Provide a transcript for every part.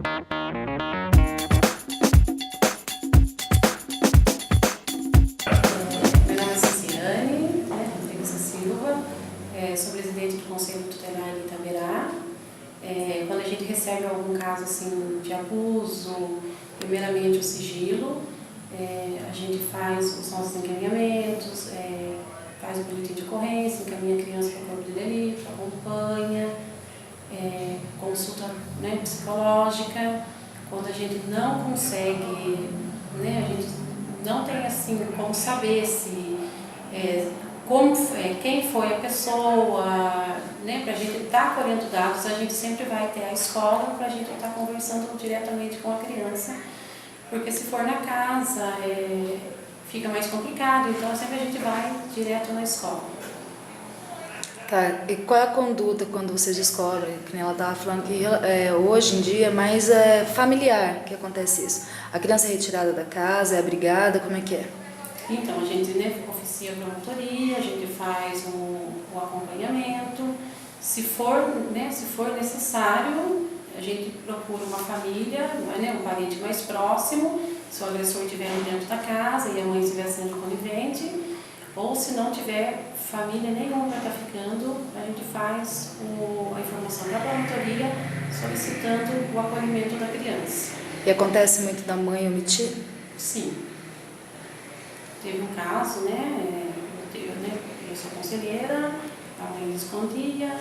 Meu nome é Ciciane, Rodrigues da Silva, sou presidente do Conselho Tutelar de Itaberá. Quando a gente recebe algum caso assim, de abuso, primeiramente o sigilo, a gente faz os nossos encaminhamentos, faz o boletim de ocorrência, encaminha a criança para o corpo de delito, acompanha, consulta, psicológica. Quando a gente não consegue, a gente não tem assim como saber se quem foi a pessoa, para a gente estar colhendo dados, a gente sempre vai ter a escola para a gente estar conversando diretamente com a criança, porque se for na casa fica mais complicado, então sempre a gente vai direto na escola. Tá, e qual é a conduta quando você descobre, que nem ela estava falando, que hoje em dia é mais familiar que acontece isso? A criança é retirada da casa, é abrigada, como é que é? Então, a gente oficia a promotoria, a gente faz o acompanhamento. Se for necessário, a gente procura uma família, um parente mais próximo, se o agressor estiver dentro da casa e a mãe estiver sendo conivente, ou se não tiver família nenhuma para estar ficando, a gente faz a informação da promotoria solicitando o acolhimento da criança. E acontece muito da mãe omitir? Sim. Teve um caso, eu sou conselheira, a mãe escondia,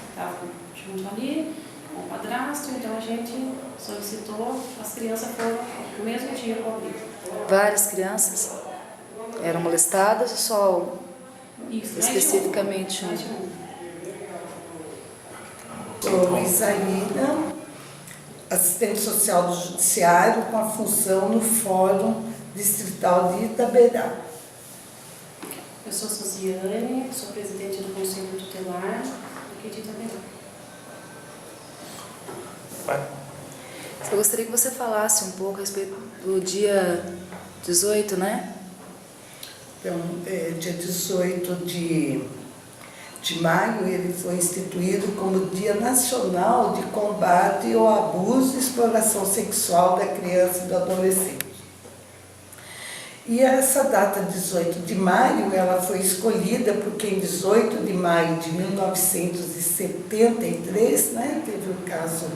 estava junto ali com o padrasto, então a gente solicitou, as crianças foram no mesmo dia para o abrigo. Várias crianças eram molestadas ou só Isso, especificamente mais de um? Sou Isaína, assistente social do Judiciário, com a função no Fórum Distrital de Itaberá. Eu sou Suziane, sou presidente do Conselho Tutelar aqui de Itaberá. Eu gostaria que você falasse um pouco a respeito do dia 18, né? Então, dia 18 de maio, ele foi instituído como Dia Nacional de Combate ao Abuso e Exploração Sexual da Criança e do Adolescente. E essa data, 18 de maio, ela foi escolhida porque em 18 de maio de 1973, teve um caso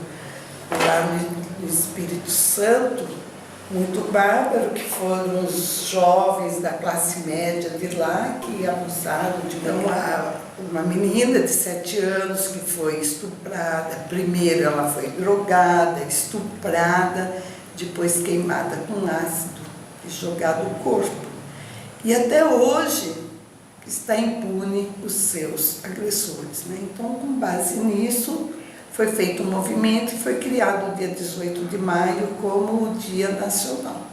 lá no Espírito Santo, muito bárbaro, que foram os jovens da classe média de lá que abusaram de uma menina de 7 anos que foi estuprada. Primeiro ela foi drogada, estuprada, depois queimada com ácido e jogado o corpo. E até hoje está impune os seus agressores. Então, com base nisso, foi feito um movimento e foi criado o dia 18 de maio como o Dia Nacional.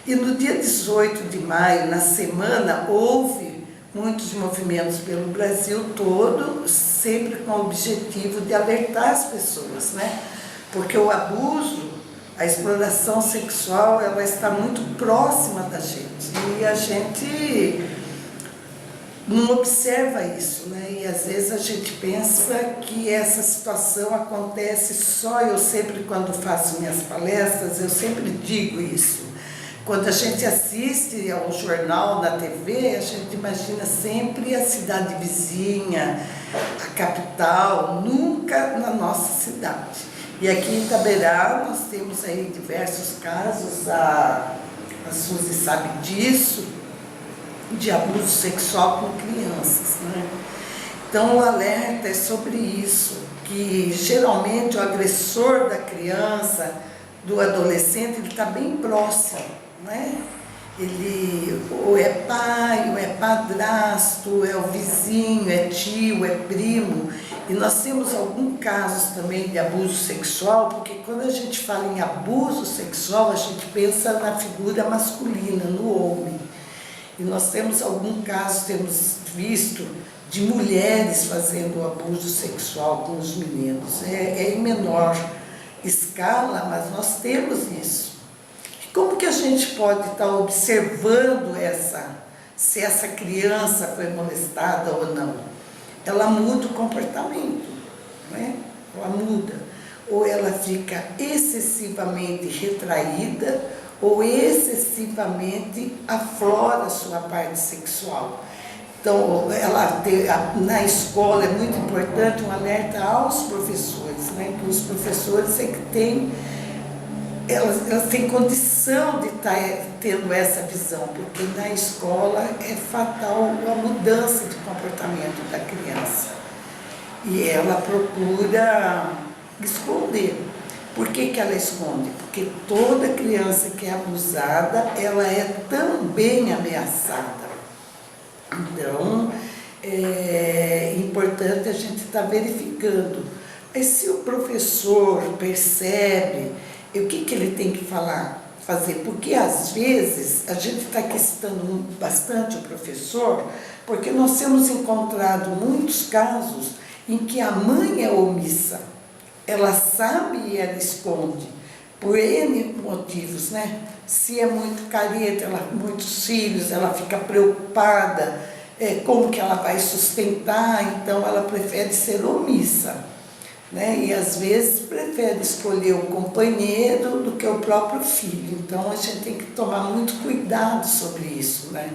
E no dia 18 de maio, na semana, houve muitos movimentos pelo Brasil todo, sempre com o objetivo de alertar as pessoas, Porque o abuso, a exploração sexual, ela está muito próxima da gente. E a gente não observa isso, E às vezes a gente pensa que essa situação acontece só. Eu sempre, quando faço minhas palestras, eu sempre digo isso. Quando a gente assiste ao jornal na TV, a gente imagina sempre a cidade vizinha, a capital, nunca na nossa cidade. E aqui em Itaberá nós temos aí diversos casos, a Suzy sabe disso, de abuso sexual com crianças, Então o alerta é sobre isso, que geralmente o agressor da criança, do adolescente, ele está bem próximo, Ele ou é pai, ou é padrasto, é o vizinho, é tio, é primo. E nós temos alguns casos também de abuso sexual, porque quando a gente fala em abuso sexual, a gente pensa na figura masculina, no homem. E nós temos alguns casos, temos visto, de mulheres fazendo abuso sexual com os meninos. É em menor escala, mas nós temos isso. E como que a gente pode estar observando se essa criança foi molestada ou não? Ela muda o comportamento, Ela muda. ou ela fica excessivamente retraída, ou excessivamente aflora a sua parte sexual. Então, na escola é muito importante um alerta aos professores, né? Que os professores é que têm, elas têm condição de estar tendo essa visão, porque na escola é fatal a mudança de comportamento da criança. E ela procura esconder. Por que ela esconde? Porque toda criança que é abusada, ela é também ameaçada. Então, é importante a gente estar verificando. Mas se o professor percebe, o que ele tem que fazer? Porque às vezes a gente está questionando bastante o professor, porque nós temos encontrado muitos casos em que a mãe é omissa. Ela sabe e ela esconde, por N motivos, né? Se é muito careta, muitos filhos, ela fica preocupada, como que ela vai sustentar, então ela prefere ser omissa, né? E às vezes prefere escolher o companheiro do que o próprio filho. Então a gente tem que tomar muito cuidado sobre isso, né?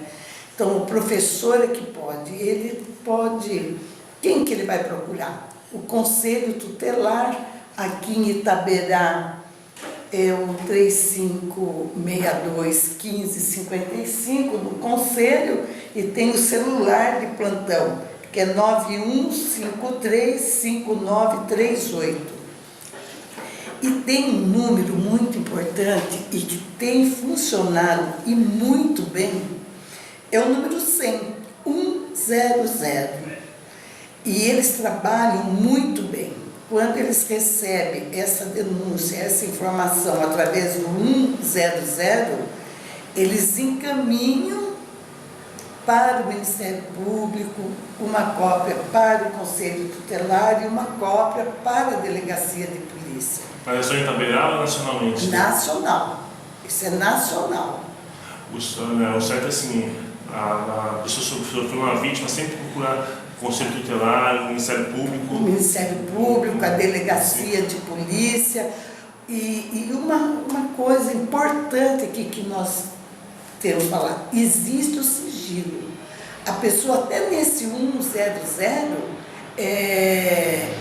Então o professor é que ele pode, quem que ele vai procurar? O Conselho Tutelar, aqui em Itaberá, é o 3562-1555 no Conselho, e tem o celular de plantão, que é 9153-5938. E tem um número muito importante e que tem funcionado e muito bem, é o número 100, 100. E eles trabalham muito bem. Quando eles recebem essa denúncia, essa informação através do 100, eles encaminham para o Ministério Público, uma cópia para o Conselho Tutelar e uma cópia para a Delegacia de Polícia. Mas é só em Itaberá ou nacionalmente? Nacional. Isso é nacional. O certo é assim, a pessoa sofreu uma vítima, sempre procurar o Conselho Tutelar, o Ministério Público. O Ministério Público, a Delegacia de Polícia. E uma coisa importante aqui que nós temos que falar, existe o sigilo. A pessoa, até nesse 100,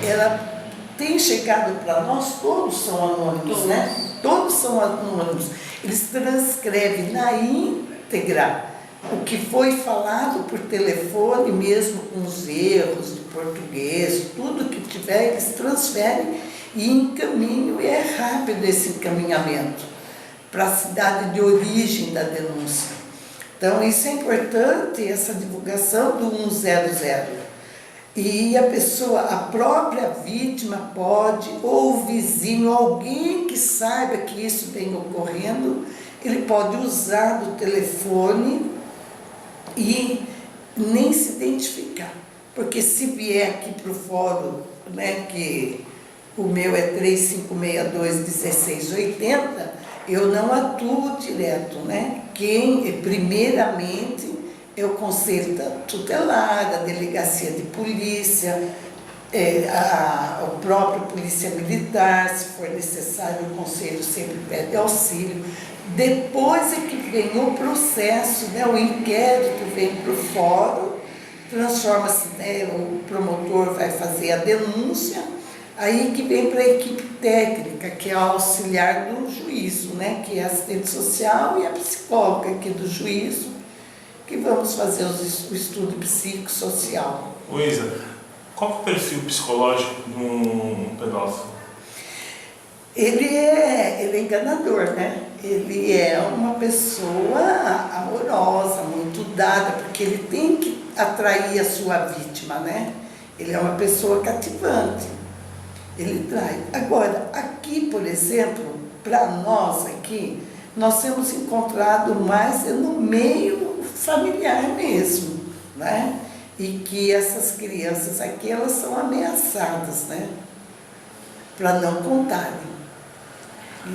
ela tem chegado para nós, todos são anônimos, né? Todos são anônimos. Eles transcrevem na íntegra o que foi falado por telefone, mesmo com os erros de português, tudo que tiver, eles transferem e encaminham, e é rápido esse encaminhamento para a cidade de origem da denúncia. Então, isso é importante, essa divulgação do 100. E a pessoa, a própria vítima pode, ou o vizinho, alguém que saiba que isso vem ocorrendo, ele pode usar do telefone e nem se identificar. Porque se vier aqui para o fórum, né, que o meu é 3562-1680, eu não atuo direto, né? Primeiramente, é o Conselho Tutelar, a Delegacia de Polícia, o próprio Polícia Militar, se for necessário, o Conselho sempre pede auxílio. Depois é que vem o processo, né? O inquérito vem para o fórum, transforma-se, né? O promotor vai fazer a denúncia, aí que vem para a equipe técnica, que é a auxiliar do juízo, né? Que é a assistente social e a psicóloga aqui do juízo, que vamos fazer o estudo psicossocial. Luísa, qual é o perfil psicológico de um pedófilo? Ele é enganador, né? Ele é uma pessoa amorosa, muito dada, porque ele tem que atrair a sua vítima, né? Ele é uma pessoa cativante, ele trai. Agora, aqui, por exemplo, para nós aqui, nós temos encontrado mais no meio familiar mesmo, né? E que essas crianças aqui, elas são ameaçadas, né? Para não contarem.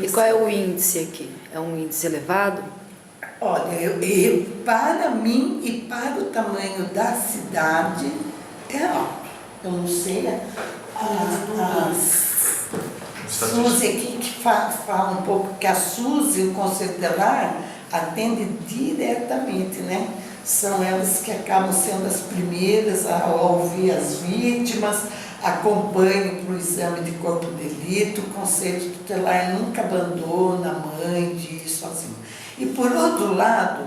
E qual é o índice aqui? É um índice elevado? Olha, para mim e para o tamanho da cidade, é alto. Eu não sei Suzy aqui que fala um pouco que a Suzy, o Conselho Tutelar, atende diretamente, né? São elas que acabam sendo as primeiras a ouvir as vítimas, acompanham para o exame de corpo de delito, o Conselho Tutelar nunca abandona a mãe de ir sozinho. E por outro lado,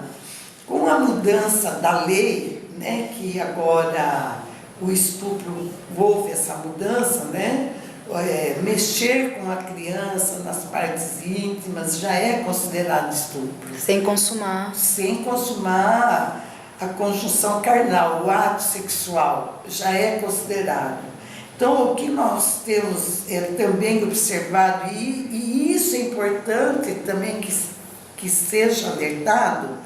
com a mudança da lei, né, que agora o estupro houve essa mudança, né? Mexer com a criança nas partes íntimas já é considerado estupro. Sem consumar. Sem consumar a conjunção carnal, o ato sexual, já é considerado. Então, o que nós temos também observado, e isso é importante também que seja alertado,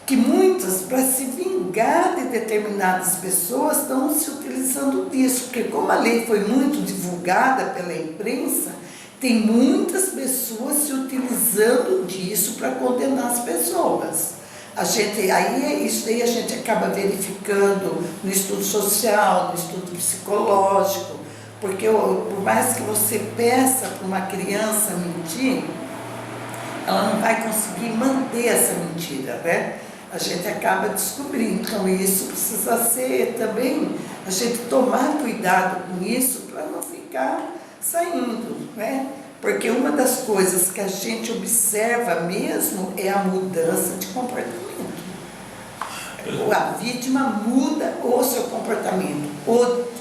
que muitas, para se vingar de determinadas pessoas, estão se utilizando disso, porque como a lei foi muito divulgada pela imprensa, tem muitas pessoas se utilizando disso para condenar as pessoas. Isso aí a gente acaba verificando no estudo social, no estudo psicológico, porque por mais que você peça para uma criança mentir, ela não vai conseguir manter essa mentira, né? A gente acaba descobrindo. Então, isso precisa ser também, a gente tomar cuidado com isso para não ficar saindo, né? Porque uma das coisas que a gente observa mesmo é a mudança de comportamento. A vítima muda o seu comportamento, ou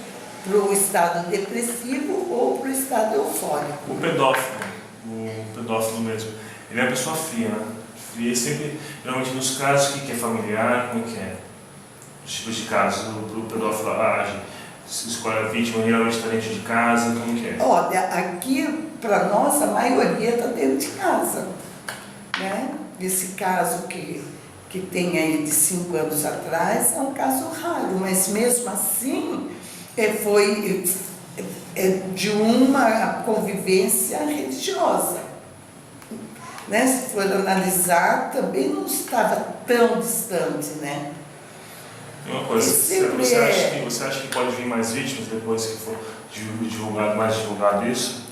para o estado depressivo ou para o estado eufórico. O pedófilo mesmo, ele é uma pessoa fria, né? Fria sempre, geralmente nos casos que é familiar, como que é? Os tipos de casos, o pedófilo age, se escolhe a vítima, geralmente está dentro de casa, como que é? Olha, aqui para nós a maioria está dentro de casa, né? Esse caso que tem aí de 5 anos atrás é um caso raro, mas mesmo assim foi de uma convivência religiosa, né? Se for analisar, também não estava tão distante, né? Uma coisa, você acha que pode vir mais vítimas depois que for mais divulgado isso?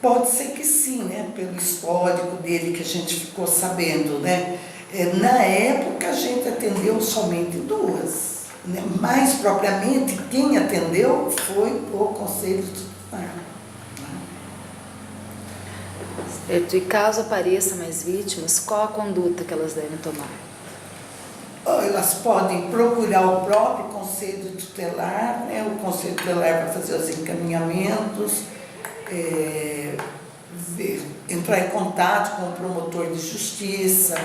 Pode ser que sim, né? Pelo histórico dele que a gente ficou sabendo, né? Na época a gente atendeu somente 2, né? Mais propriamente quem atendeu foi o Conselho Tutelar. Certo. E caso apareçam mais vítimas, qual a conduta que elas devem tomar? Elas podem procurar o próprio Conselho Tutelar, né? O Conselho Tutelar vai fazer os encaminhamentos, entrar em contato com o promotor de justiça,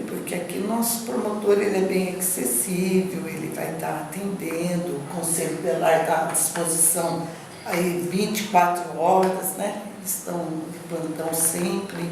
porque aqui nosso promotor ele é bem acessível, ele vai estar atendendo, o Conselho Tutelar está à disposição aí 24 horas, né? Eles estão de plantão sempre.